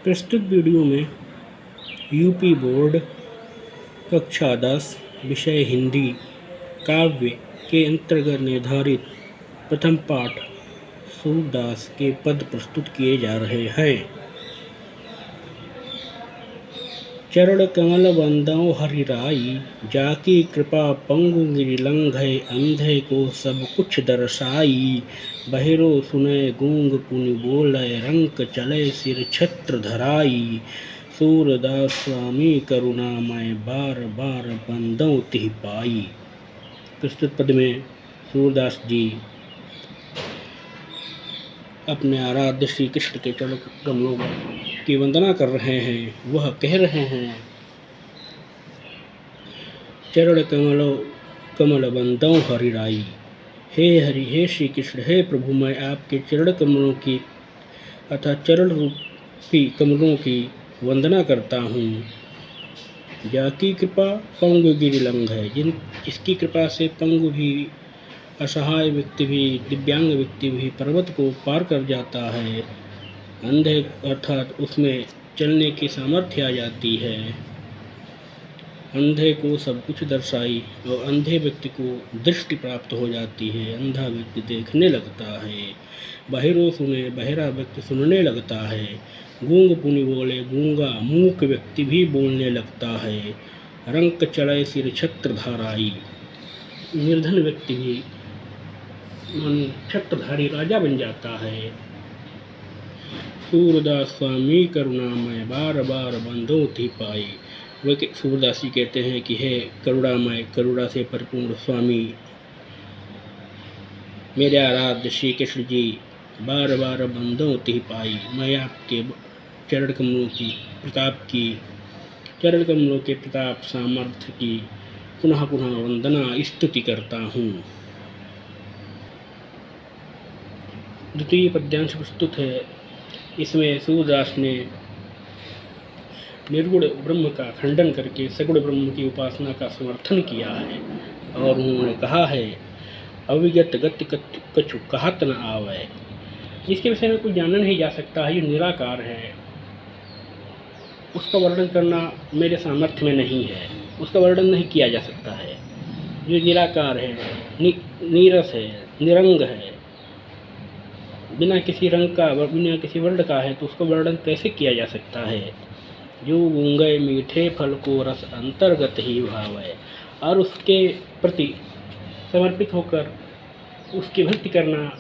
प्रस्तुत वीडियो में UP board कक्षा 10 विषय हिंदी काव्य के अंतर्गत निर्धारित प्रथम पाठ सूरदास के पद प्रस्तुत किए जा रहे हैं। चरण कमल बंदौ हरिराई, जाकी कृपा पंगु गिरिलंघै, अंधे को सब कुछ दर्शाई। बहिरो सुनै गूंग पुनि बोलै, रंक चलै सिर छत्र धराई। सूरदास स्वामी करुणामय, बार बार बंदौ तिहि पाई। प्रस्तुत पद में सूरदास जी अपने आराध्य श्री कृष्ण के चरण कमलों की वंदना कर रहे हैं। वह कह रहे हैं, चरण कमल बंदौ हरिराई। हे हरि, हे श्री कृष्ण, हे प्रभु, मैं आपके चरण कमलों की अर्थात चरण रूपी कमलों की वंदना करता हूँ। जाकी कृपा पंगु गिरिलंघ है, जिसकी कृपा से पंगु भी, असहाय व्यक्ति भी, दिव्यांग व्यक्ति भी पर्वत को पार कर जाता है। अंधे अर्थात उसमें चलने की सामर्थ्य आ जाती है। अंधे को सब कुछ दर्शाई और अंधे व्यक्ति को दृष्टि प्राप्त हो जाती है। अंधा व्यक्ति देखने लगता है। बहिरो सुने, बहिरा व्यक्ति सुनने लगता है। गूंग पुनि बोले, गूंगा मूक व्यक्ति भी बोलने लगता है। रंक चढ़े सिर छत्र धाराई, निर्धन व्यक्ति भी छत्रधारी राजा बन जाता है। सूरदास स्वामी करुणामय, बार बार बंदौ तिहि पाई। वे सूरदास जी कहते हैं कि हे करुणामय, करुणा से परिपूर्ण स्वामी, मेरे आराध्य श्री कृष्ण जी, बार बार बंदौ तिहि पाई। मैं आपके चरण कमलों के प्रताप सामर्थ्य की पुनः पुनः वंदना स्तुति करता हूँ। द्वितीय पद्यांश प्रस्तुत है। इसमें सूरदास ने निर्गुण ब्रह्म का खंडन करके सगुण ब्रह्म की उपासना का समर्थन किया है और उन्होंने कहा है, अविगत गति कछु कहत न आवे। जिसके विषय में कोई जाना नहीं जा सकता है, जो निराकार है, उसका वर्णन करना मेरे सामर्थ्य में नहीं है, उसका वर्णन नहीं किया जा सकता है। जो निराकार है, नीरस है, निरंग है, बिना किसी रंग का, बिना किसी वर्ण का है, तो उसका वर्णन कैसे किया जा सकता है। जो गूंगे मीठे फल को रस अंतर्गत ही भावै, और उसके प्रति समर्पित होकर उसकी भक्ति करना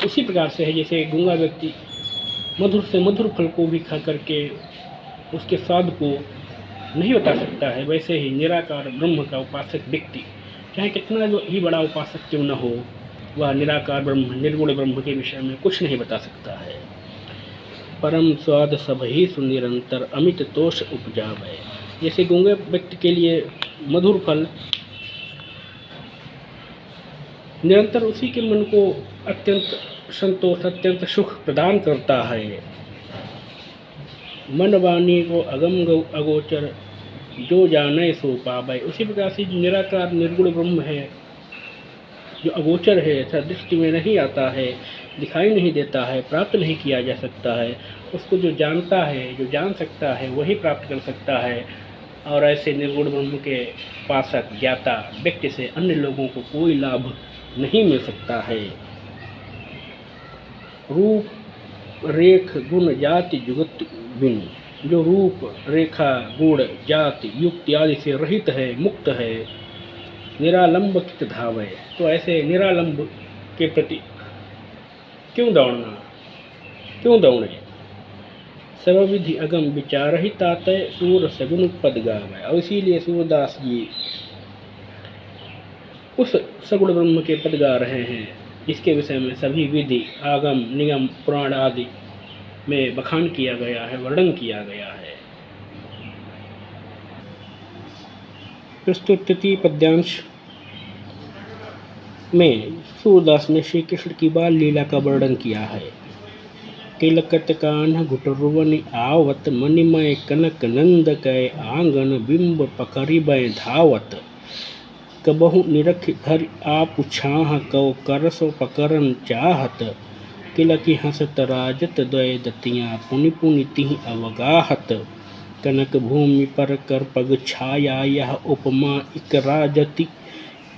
उसी प्रकार से है जैसे गूंगा व्यक्ति मधुर से मधुर फल को भी खा करके उसके स्वाद को नहीं बता सकता है, वैसे ही निराकार ब्रह्म का उपासक व्यक्ति चाहे कितना ही बड़ा उपासक क्यों न हो, वह निराकार ब्रह्म, निर्गुण ब्रह्म के विषय में कुछ नहीं बता सकता है। परम स्वाद सब ही सुनिरंतर, अमित तोष उपजावे। जैसे गूंगे व्यक्ति के लिए मधुर फल निरंतर उसी के मन को अत्यंत संतोष, अत्यंत सुख प्रदान करता है। मन वाणी को अगम अगोचर, जो जाने सो पावे। उसी प्रकार से जो निराकार निर्गुण ब्रह्म है, जो अगोचर है, ऐसा दृष्टि में नहीं आता है, दिखाई नहीं देता है, प्राप्त नहीं किया जा सकता है, उसको जो जानता है, जो जान सकता है, वही प्राप्त कर सकता है। और ऐसे निर्गुण ब्रह्म के उपासक ज्ञाता व्यक्ति से अन्य लोगों को कोई लाभ नहीं मिल सकता है। रूप रेख गुण जाति जुगत बिन, जो रूप रेखा गुण जाति युक्ति आदि से रहित है, मुक्त है, निरालंब कित धावै। तो ऐसे निरालंब के प्रति क्यों दौड़े। सर्वविधि अगम विचार ही तातय, सूर सगुन पद गावै। और इसीलिए सूरदास जी उस सगुण ब्रह्म के पद गा रहे हैं जिसके विषय में सभी विधि आगम निगम पुराण आदि में बखान किया गया है, वर्णन किया गया है। प्रस्तुत तृतीय पद्यांश में सूरदास ने श्री कृष्ण की बाल लीला का वर्णन किया है। तिलकत कान्ह घुटरुवन आवत, मणिमय कनक नंद कै आंगन, बिंब पकड़िबै धावत। कबहु निरख हरि आप छाह, कौ करसो पकरन चाहत। किलकी हंसत राजत द्वय दतियाँ, पुनि पुनि तिहि अवगाहत। कनक भूमि पर कर पग छाया, यह उपमा इक राजति।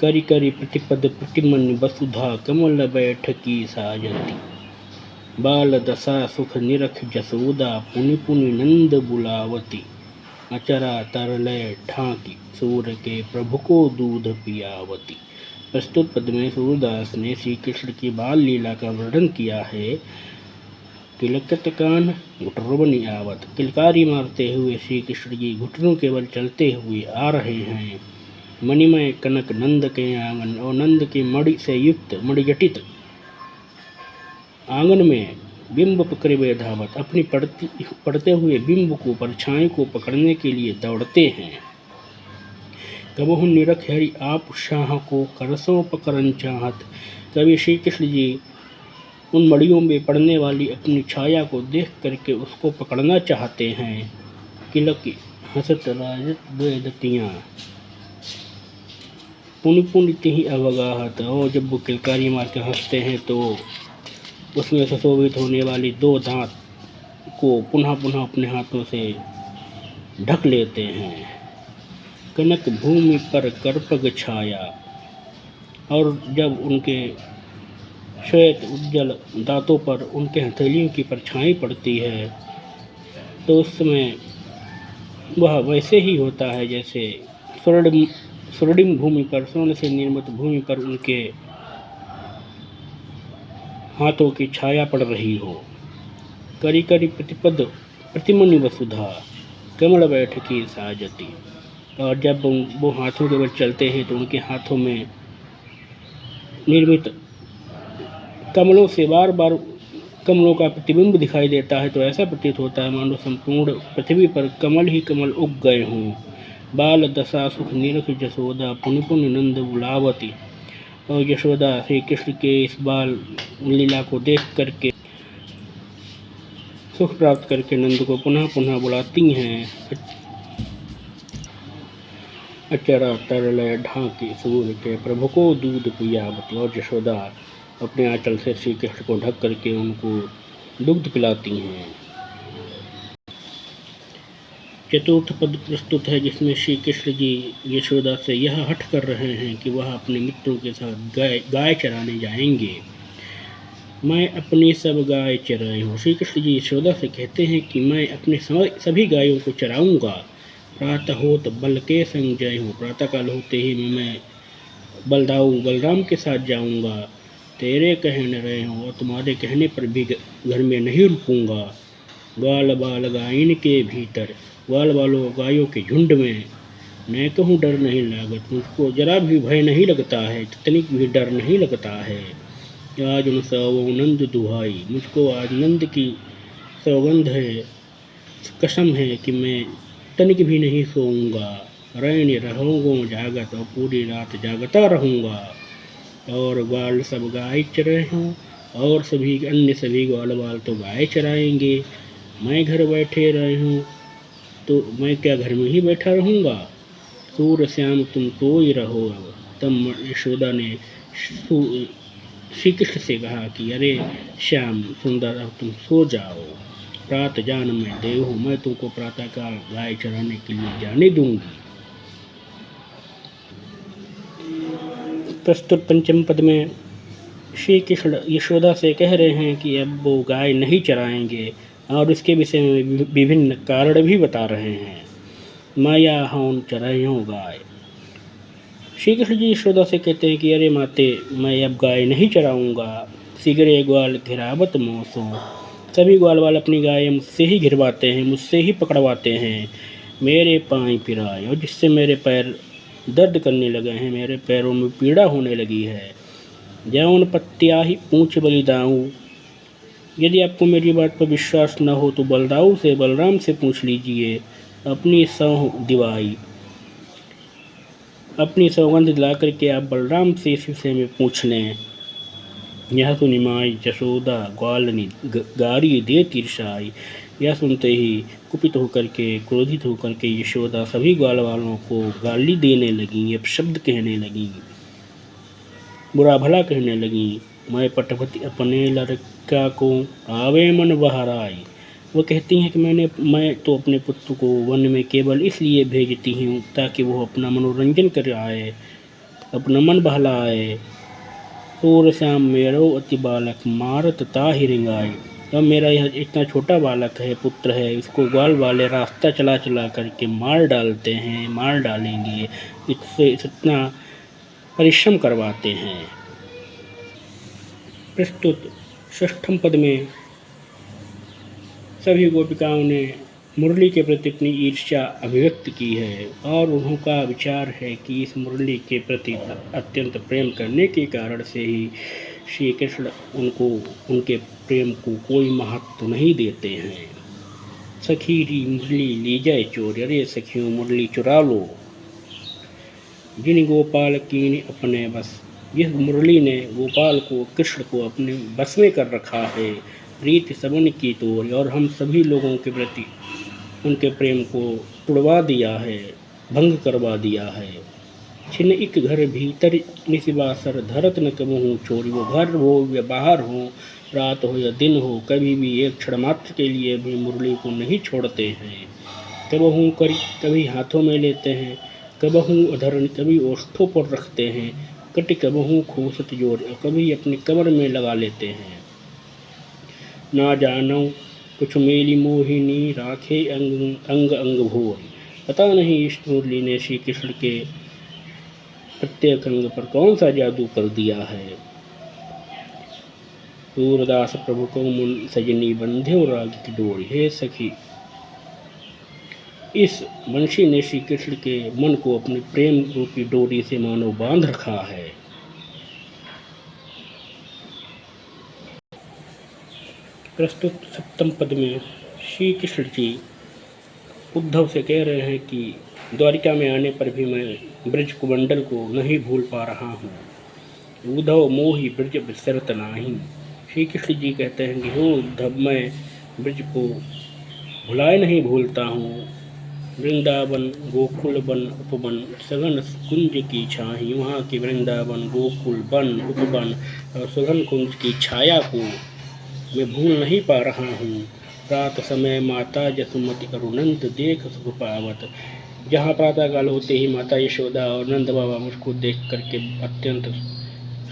करि करि प्रतिपद प्रतिमन वसुधा, कमल बैठकी साजति। बाल दशा सुख निरख जसोदा, पुनि पुनि नंद बुलावती। अचरा तरलय ढांकी, सूर के प्रभु को दूध पियावती। प्रस्तुत पद में सूरदास ने श्री कृष्ण की बाल लीला का वर्णन किया है। किलकत कान घुटनों बनी आवत, किलकारी मारते हुए श्री कृष्ण जी घुटनों के बल चलते हुए आ रहे हैं। मणिमय कनक नंद के आंगन और नंद की मणि से युक्त मणिजटित आंगन में बिंब पकड़े हुए धावत, अपनी पड़ते हुए बिंब को परछाई को पकड़ने के लिए दौड़ते हैं। कबहु निरख हरि आप शाह को, करसों पकड़न चाहत। कभी श्री कृष्ण जी उन मड़ियों में पड़ने वाली अपनी छाया को देख करके उसको पकड़ना चाहते हैं। किलकी हंसत राजत द्वय दतियाँ, पुनि पुनि तिहि अवगाहत। और जब वो किलकारी मार के हंसते हैं तो उसमें सुशोभित होने वाली दो दांत को पुनः पुनः अपने हाथों से ढक लेते हैं। कनक भूमि पर करपग छाया, और जब उनके श्वेत उज्जवल दांतों पर उनके हथेलियों की परछाई पड़ती है तो उस समय वह वैसे ही होता है जैसे स्वर्णिम भूमि पर, सोने से निर्मित भूमि पर उनके हाथों की छाया पड़ रही हो। करी करी प्रतिपद प्रतिमनि वसुधा, कमल बैठकी साजती। और जब वो हाथों के बल चलते हैं तो उनके हाथों में निर्मित कमलों से बार बार कमलों का प्रतिबिंब दिखाई देता है, तो ऐसा प्रतीत होता है मानो संपूर्ण पृथ्वी पर कमल ही कमल उग गए हों। बाल दशा सुख निरख जसोदा, पुनि पुनि नंद बुलावती। और यशोदा श्री कृष्ण के इस बाल लीला को देख करके सुख प्राप्त करके नंद को पुनः पुनः बुलाती हैं। अचरा तरलय ढांकी, सूर्य के प्रभु को दूध पियावती। और यशोदा अपने आंचल से श्री कृष्ण को ढक करके उनको दुग्ध पिलाती हैं। चतुर्थ पद प्रस्तुत है जिसमें श्री कृष्ण जी यशोदा से यह हठ कर रहे हैं कि वह अपने मित्रों के साथ गाय चराने जाएंगे। मैं अपनी सब गाय चराई हूँ। श्री कृष्ण जी यशोदा से कहते हैं कि मैं अपने सभी गायों को चराऊंगा। प्रातः होत बल के संग जय हूँ, प्रातःकाल होते ही मैं बलदाऊ बलराम के साथ जाऊंगा। तेरे कहने रहे हूँ और तुम्हारे कहने पर भी घर में नहीं रुकूंगा। ग्वाल बाल गायन के भीतर, ग्वाल बालों गायों के झुंड में मैं कहूँ डर नहीं लागत, मुझको जरा भी भय नहीं लगता है, तनिक भी डर नहीं लगता है। आज उन सौनंद दुहाई, मुझको आज नंद की सौगंध है, कसम है कि मैं तनिक भी नहीं सोऊंगा। रैन रहूँगा जागत और पूरी रात जागता रहूँगा। और ग्वाल सब गाय चराए हूँ और सभी ग्वाल बाल तो गाय चराएंगे। मैं घर बैठे रहे हूँ तो मैं क्या घर में ही बैठा रहूँगा। सूर श्याम तुम सोई रहो। तब यशोदा ने श्री कृष्ण से कहा कि अरे श्याम सुंदर, तुम सो जाओ। प्रात जान मैं देव हूँ, मैं तुमको प्रातःकाल गाय चराने के लिए जाने दूंगी। प्रस्तुत पंचम पद में श्री कृष्ण यशोदा से कह रहे हैं कि अब वो गाय नहीं चराएंगे और इसके विषय में विभिन्न कारण भी बता रहे हैं। माया हौन चराइयों गाय। श्री कृष्ण जी यशोदा से कहते हैं कि अरे माते, मैं अब गाय नहीं चराऊंगा। सिगरे ग्वाल घिरावत मोसों, सभी ग्वाल वाल अपनी गाय मुझसे ही घिरवाते हैं, मुझसे ही पकड़वाते हैं। मेरे पाँव पिराए, और जिससे मेरे पैर दर्द करने लगे हैं, मेरे पैरों में पीड़ा होने लगी है। जौन पत्तिया ही पूछ बलिदाऊँ, यदि आपको मेरी बात पर विश्वास न हो तो बलदाऊ से, बलराम से पूछ लीजिए। अपनी सौह दिवाई, अपनी सौगंध दिला करके आप बलराम से इस विषय में पूछ लें। यह सुनी माई जशोदा ग्वालनी गारी दे तिरसाई। यह सुनते ही कुपित होकर के, क्रोधित होकर के यशोदा सभी ग्वाल वालों को गाली देने लगी, अपशब्द कहने लगी, बुरा भला कहने लगी। मैं पटपति अपने लड़का को आवे मन बहराई। वो कहती हैं कि मैं तो अपने पुत्र को वन में केवल इसलिए भेजती हूँ ताकि वो अपना मनोरंजन कर आए, अपना मन बहलाए। सूर श्याम मेरो अति बालक मारत ताहि रिंगाई। अब मेरा यह इतना छोटा बालक है, पुत्र है, इसको ग्वाल वाले रास्ता चला चला करके मार डालते हैं, मार डालेंगे, इससे इतना परिश्रम करवाते हैं। प्रस्तुत षष्ठम पद में सभी गोपिकाओं ने मुरली के प्रति अपनी ईर्ष्या अभिव्यक्त की है और उनका विचार है कि इस मुरली के प्रति अत्यंत प्रेम करने के कारण से ही श्री कृष्ण उनके प्रेम को कोई महत्व नहीं देते हैं। सखीरी मुरली लीजय चोर, अरे सखियों मुरली चुरा लो। जिन गोपाल कीन अपने बस, यह मुरली ने गोपाल को, कृष्ण को अपने बस में कर रखा है। रीति सबन की तोड़, और हम सभी लोगों के प्रति उनके प्रेम को तोड़वा दिया है, भंग करवा दिया है। छिन एक घर भीतर निसिबासर, धरत न कबहूँ चोरी। वो घर हो या बाहर हो, रात हो या दिन हो, कभी भी एक क्षण मात्र के लिए भी मुरली को नहीं छोड़ते हैं। कबहूँ कभी हाथों में लेते हैं, कबहूँ अधर, कभी ओष्ठों पर रखते हैं, कटी कबहूँ खूसत जोर, कभी अपनी कमर में लगा लेते हैं। ना जानो कुछ मेरी मोहिनी, राखे अंग अंग भोर। पता नहीं इस मुरली ने श्री कृष्ण के प्रत्येक अंग पर कौन सा जादू कर दिया है। सूरदास प्रभु को मुन सजनी बंध्यो राग की डोरी। हे सखी, इस वंशी ने श्री कृष्ण के मन को अपनी प्रेम रूपी डोरी से मानो बांध रखा है। प्रस्तुत सप्तम पद में श्री कृष्ण जी उद्धव से कह रहे हैं कि द्वारिका में आने पर भी मैं ब्रज कुमंडल को नहीं भूल पा रहा हूँ। उद्धव मोहि ब्रज बिसरत नाही। श्री कृष्ण जी कहते हैं कि हो उद्धव, मैं ब्रज को भुलाए नहीं भूलता हूँ। वृंदावन गोकुल वन उपवन सघन कुंज की छाही। वहाँ की वृंदावन, गोकुल, वन, उपवन और सघन कुंज की छाया को मैं भूल नहीं पा रहा हूँ। रात समय माता जसुमति अरुनंद देख सुख पावत। जहाँ प्रातःकाल होते ही माता यशोदा और नंद बाबा मुझको देख करके अत्यंत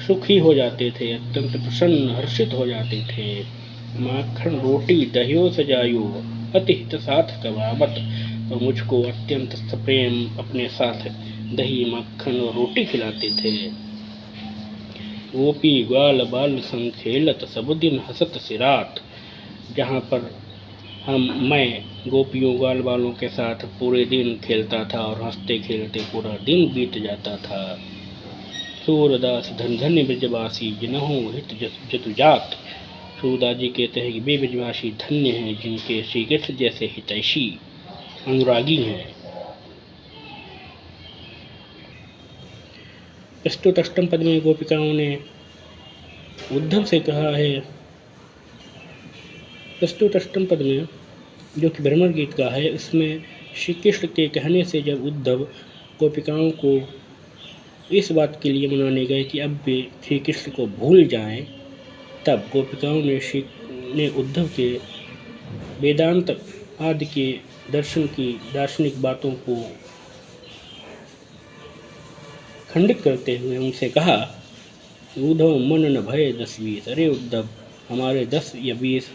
सुखी हो जाते थे, अत्यंत प्रसन्न हर्षित हो जाते थे। माखन रोटी दहियो सजायो, अति हित साथ कवावत। और मुझको अत्यंत प्रेम अपने साथ दही, मक्खन और रोटी खिलाते थे। गोपी ग्वाल बाल संग खेलत, सब दिन हसत सिरात। जहाँ पर मैं गोपियों ग्वाल बालों के साथ पूरे दिन खेलता था और हंसते खेलते पूरा दिन बीत जाता था। सूरदास धन धन्य ब्रजवासी, जिन्हों हित जतुजात। सूरदास जी कहते हैं कि वे ब्रजवासी धन्य हैं जिनके श्री कृष्ण जैसे हितैषी अनुरागी हैं। प्रस्तुत अष्टम पद में गोपिकाओं ने उद्धव से कहा है। प्रस्तुत अष्टम पद में जो कि भ्रमर गीत का है, इसमें श्री कृष्ण के कहने से जब उद्धव गोपिकाओं को इस बात के लिए मनाने गए कि अब वे श्री कृष्ण को भूल जाएं, तब गोपिकाओं ने उद्धव के वेदांत आदि के दर्शन की दार्शनिक बातों को खंडित करते हुए उनसे कहा, उद्धव मन न भय 10-20। अरे उद्धव, हमारे 10 या 20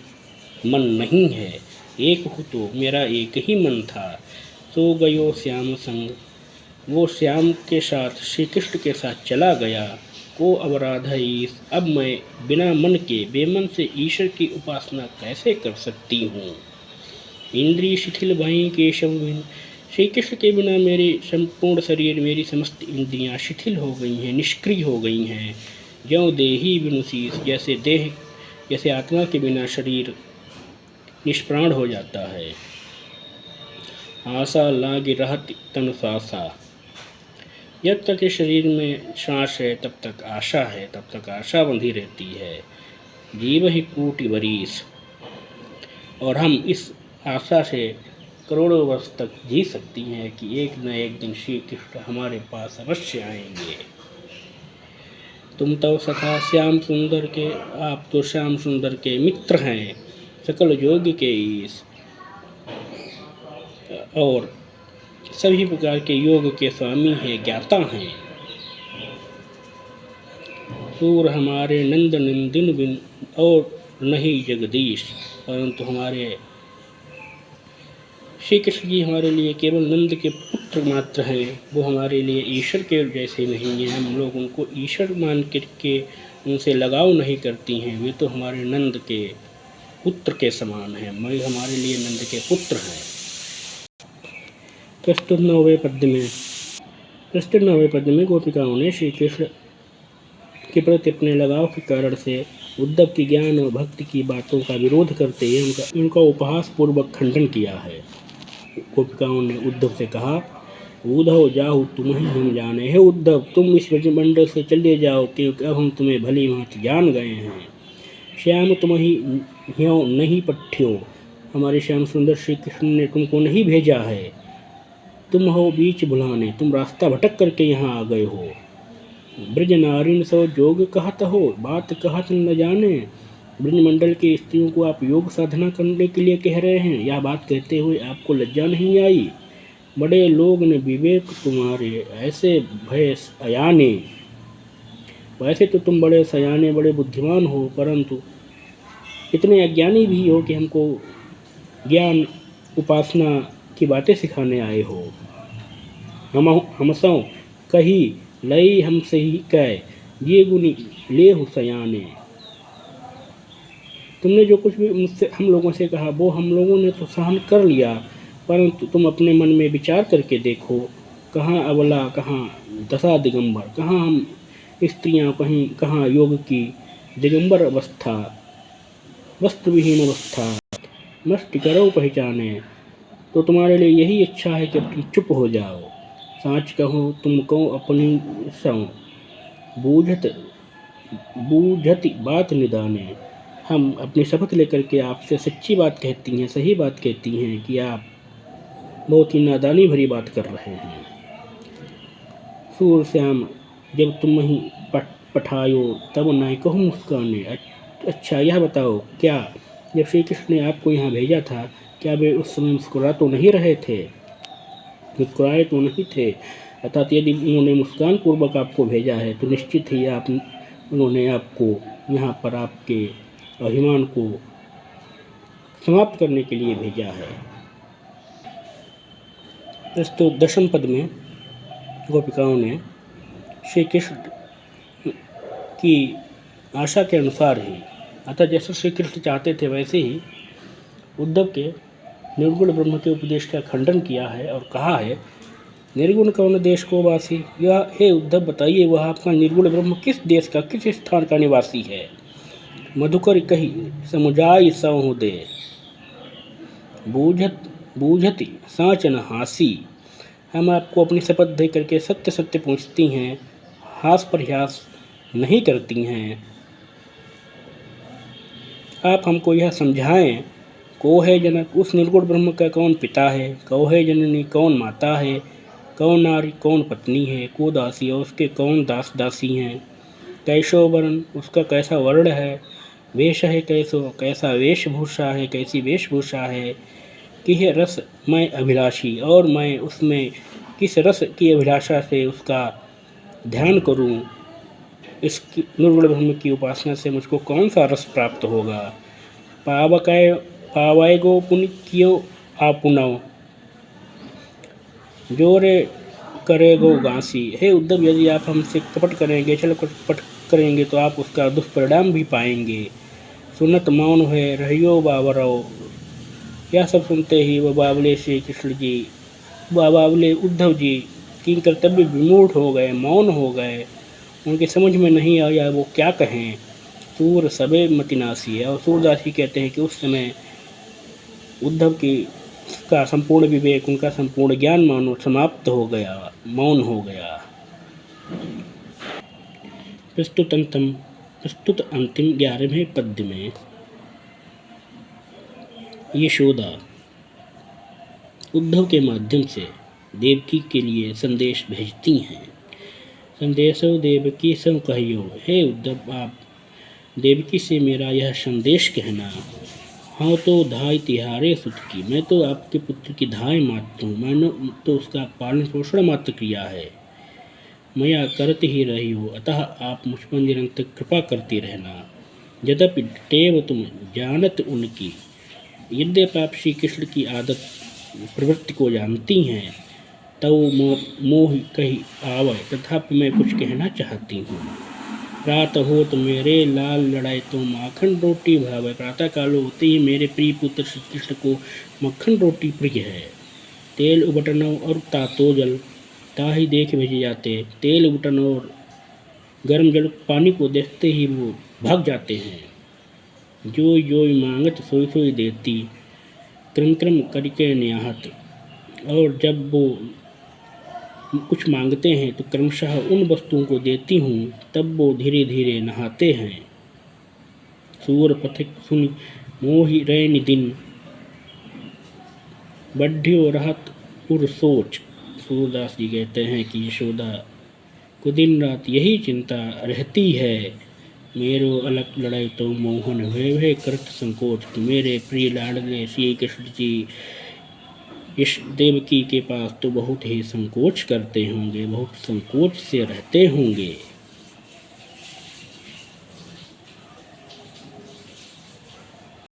मन नहीं है, एक हो तो मेरा एक ही मन था। सो गयो श्याम संग, वो श्याम के साथ श्री कृष्ण के साथ चला गया। को अपराध ईश, अब मैं बिना मन के बेमन से ईश्वर की उपासना कैसे कर सकती हूँ। इंद्रिय शिथिल भई केशव बिन, श्री कृष्ण के बिना मेरे संपूर्ण शरीर, मेरी समस्त इंद्रियां शिथिल हो गई हैं, निष्क्रिय हो गई हैं। ज्यों देही बिनु शीस, जैसे आत्मा के बिना शरीर निष्प्राण हो जाता है। आशा लागे रहत तन सासा, जब तक इस शरीर में सांस है तब तक आशा है, तब तक आशा बंधी रहती है। जीव ही कोटि वरीस, और हम इस आशा से करोड़ों वर्ष तक जी सकती हैं कि एक न एक दिन श्री कृष्ण हमारे पास अवश्य आएंगे। तुम तो सखा श्याम सुंदर के, आप तो श्याम सुंदर के मित्र हैं, सकल योग के ईश, और सभी प्रकार के योग के स्वामी हैं, ज्ञाता हैं। सूर हमारे नंद नंदिन बिन और नहीं जगदीश, परंतु हमारे श्री कृष्ण जी हमारे लिए केवल नंद के पुत्र मात्र हैं। वो हमारे लिए ईश्वर के जैसे नहीं हैं। हम लोग उनको ईश्वर मान करके उनसे लगाव नहीं करती हैं। वे तो हमारे नंद के पुत्र के समान हैं। मैं हमारे लिए नंद के पुत्र हैं। प्रस्तुत 9वें पद्य में गोपिकाओं ने श्री कृष्ण के प्रति अपने लगाव के कारण से उद्धव की ज्ञान और भक्ति की बातों का विरोध करते हुए उनका उपहास पूर्वक खंडन किया है। गोपिकाओं ने उद्धव से कहा, उद्धव जाओ तुम ही हम जाने। हे उद्धव, तुम इस ब्रजमंडल से चले जाओ, क्योंकि अब हम तुम्हें भली भांति जान गए हैं। श्याम तुम ही ह्यों नहीं पठ्यो, हमारे श्याम सुंदर श्री कृष्ण ने तुमको नहीं भेजा है। तुम हो बीच भुलाने, तुम रास्ता भटक करके यहाँ आ गए हो। ब्रज नारिन सो जोग कहत हो, बात कहत न जाने। ब्रजमंडल की स्त्रियों को आप योग साधना करने के लिए कह रहे हैं। यह बात कहते हुए आपको लज्जा नहीं आई? बड़े लोग ने विवेक तुम्हारे, ऐसे भय अयाने। वैसे तो तुम बड़े सयाने, बड़े बुद्धिमान हो, परंतु इतने अज्ञानी भी हो कि हमको ज्ञान उपासना की बातें सिखाने आए हो। हमसों कही लई हमसे ही कह, ये गुनी ले हो सयाने। तुमने जो कुछ भी मुझसे हम लोगों से कहा वो हम लोगों ने तो सहन कर लिया, परंतु तुम अपने मन में विचार करके देखो, कहाँ अबला, कहाँ दशा दिगंबर, कहाँ हम स्त्रियाँ, कहीं कहाँ योग की दिगंबर अवस्था, वस्त्रविहीन अवस्था, मस्त करो पहचाने। तो तुम्हारे लिए यही अच्छा है कि तुम चुप हो जाओ। साँच कहो तुमको अपनी सौ, बूझत बात निदाने। हम अपनी शपथ लेकर के आपसे सच्ची बात कहती हैं, सही बात कहती हैं कि आप बहुत ही नादानी भरी बात कर रहे हैं। सूर श्याम जब तुम ही पठायो, तब नाय कहूँ मुस्काने। अच्छा यह बताओ, क्या जब श्री कृष्ण ने आपको यहाँ भेजा था, क्या वे उस समय मुस्कुरा तो नहीं रहे थे? मुस्कुराए तो नहीं थे। अर्थात यदि उन्होंने मुस्कान पूर्वक आपको भेजा है तो निश्चित ही उन्होंने आपको यहाँ पर आपके अभिमान को समाप्त करने के लिए भेजा है। प्रस्तुत 10वें पद में गोपिकाओं ने श्री कृष्ण की आशा के अनुसार ही, अतः जैसे श्री कृष्ण चाहते थे वैसे ही उद्धव के निर्गुण ब्रह्म के उपदेश का खंडन किया है और कहा है, निर्गुण कौन देश को वासी। यह हे उद्धव बताइए, वह आपका निर्गुण ब्रह्म किस देश का, किस स्थान का निवासी है। मधुकर कही समुझाई सौ दे, बूझती साँच न हासी। हम आपको अपनी शपथ दे करके सत्य सत्य पूछती हैं, हास प्रयास नहीं करती हैं। आप हमको यह समझाएं, को है जनक, उस निर्गुण ब्रह्म का कौन पिता है। कौ है जननी, कौन माता है। कौन नारी, कौन पत्नी है। को दासी, और उसके कौन दास दासी हैं। कैसो वर्ण, उसका कैसा वर्ण है। वेश है कैसो, कैसा वेशभूषा है, कैसी वेशभूषा है। किह रस मैं अभिलाषी, और मैं उसमें किस रस की अभिलाषा से उसका ध्यान करूं। इस निर्गुण ब्रह्म की उपासना से मुझको कौन सा रस प्राप्त होगा। पावैगो पुण्य कियो आपुनव, जोरे करेगो गांसी। हे उद्धव, यदि आप हमसे कपट करेंगे, छल कपट करेंगे तो आप उसका दुष्परिणाम भी पाएंगे। सुनत मौन है रहियो बाबरो, यह सब सुनते ही वह बावले श्री कृष्ण जी, बावले उद्धव जी की कर्तव्य विमूढ़ हो गए, मौन हो गए। उनकी समझ में नहीं आया वो क्या कहें। सूर सबे मतिनासी है, और सूरदास जी कहते हैं कि उस समय उद्धव की का संपूर्ण विवेक, उनका संपूर्ण ज्ञान मानो समाप्त हो गया, मौन हो गया। प्रस्तुत अंतिम 11वें पद्य में यशोदा उद्धव के माध्यम से देवकी के लिए संदेश भेजती हैं। संदेशो देवकी सं कहियो। हे उद्धव, आप देवकी से मेरा यह संदेश कहना। हाँ तो धाय तिहारे सुत की, मैं तो आपके पुत्र की धाय मात्र हूँ, मैंने तो उसका पालन पोषण मात्र किया है। मया करते ही रही हो, अतः आप मुझ पर निरंतर कृपा करती रहना। यद्यपि टेव तुम जानत उनकी, यद्यपि आप श्री कृष्ण की आदत प्रवृत्ति को जानती हैं, तब मोह कही आवे, तथापि मैं कुछ कहना चाहती हूँ। प्रातः हो तो मेरे लाल लड़ाई तो माखन रोटी भावे। प्रातः काल होते ही मेरे प्रिय पुत्र श्री कृष्ण को मक्खन रोटी प्रिय है। तेल उबटनो और तातो जल ताही देख भेजे जाते। तेल उबटन और गर्म जल पानी को देखते ही वो भाग जाते हैं। जो जो मांगत सोई सोई देती, क्रम क्रम करके न्याहत। और जब वो कुछ मांगते हैं तो क्रमशः उन वस्तुओं को देती हूँ, तब वो धीरे धीरे नहाते हैं। सूर पथिक सुनि मोहि रैन दिन, बढ़्यो रहत उर सोच। सूरदास जी कहते हैं कि यशोदा को दिन रात यही चिंता रहती है, मेरो अलग लड़ाई तो मोहन हुए करत संकोच। तो मेरे प्रिय लाडले श्री कृष्ण जी इस देवकी के पास तो बहुत ही संकोच करते होंगे, बहुत संकोच से रहते होंगे।